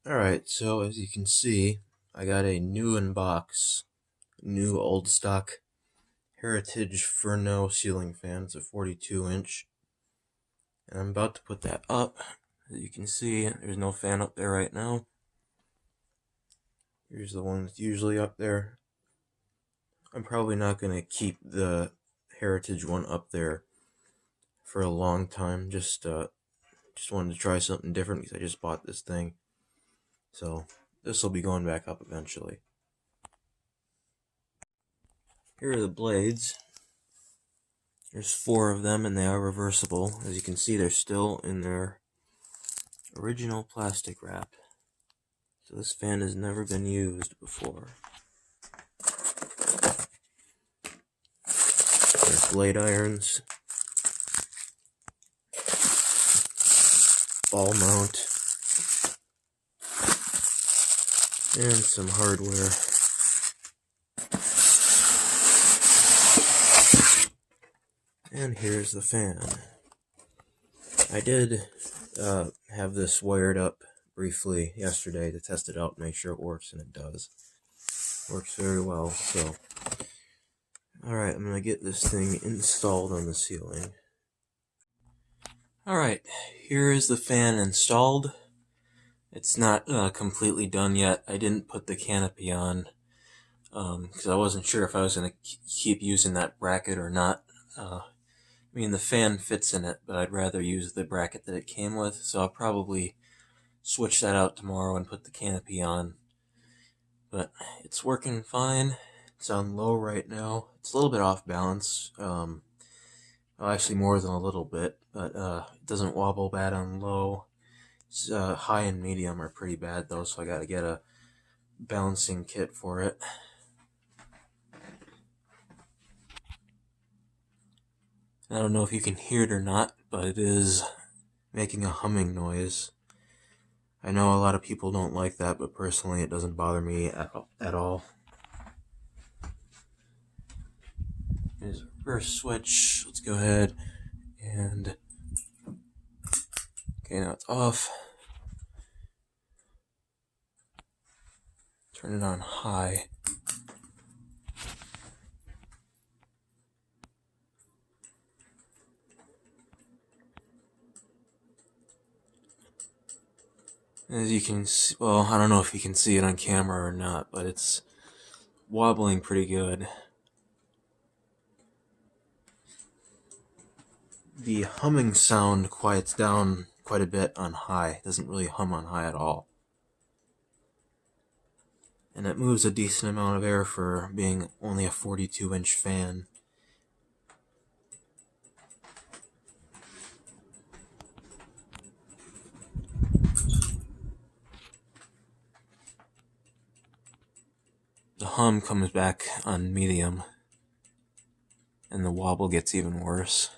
Alright, so as you can see, I got a new in-box, new old stock Heritage Furneaux ceiling fan. It's a 42-inch. And I'm about to put that up. As you can see, there's no fan up there right now. Here's the one that's usually up there. I'm probably not going to keep the Heritage one up there for a long time. Just wanted to try something different because I just bought this thing. So this will be going back up eventually. Here are the blades. There's 4 of them and they are reversible. As you can see, they're still in their original plastic wrap. So this fan has never been used before. There's blade irons, ball mount, and some hardware. And here's the fan. I did have this wired up briefly yesterday to test it out and make sure it works, and it does. Works very well, so. Alright, I'm going to get this thing installed on the ceiling. Alright, here is the fan installed. It's not completely done yet. I didn't put the canopy on because I wasn't sure if I was going to keep using that bracket or not. I mean, the fan fits in it, but I'd rather use the bracket that it came with, so I'll probably switch that out tomorrow and put the canopy on. But it's working fine. It's on low right now. It's a little bit off balance. Well, actually more than a little bit, but it doesn't wobble bad on low. It's, high and medium are pretty bad though, so I gotta get a balancing kit for it. I don't know if you can hear it or not, but it is making a humming noise. I know a lot of people don't like that, but personally it doesn't bother me at all. There's a reverse switch. Let's go ahead and... Okay, now it's off. Turn it on high. As you can see, well, I don't know if you can see it on camera or not, but it's wobbling pretty good. The humming sound quiets down quite a bit on high. It doesn't really hum on high at all. And it moves a decent amount of air for being only a 42-inch fan. The hum comes back on medium, and the wobble gets even worse.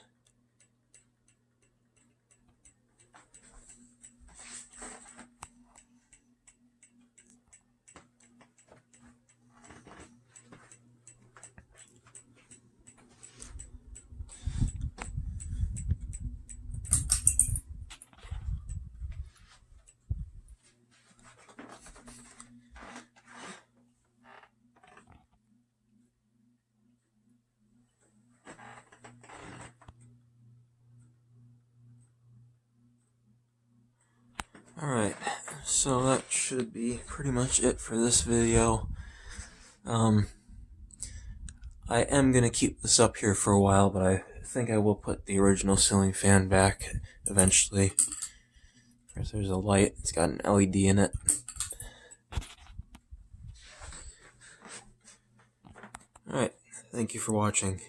Alright, so that should be pretty much it for this video. I am going to keep this up here for a while, but I think I will put the original ceiling fan back eventually. There's a light, it's got an LED in it. Alright, thank you for watching.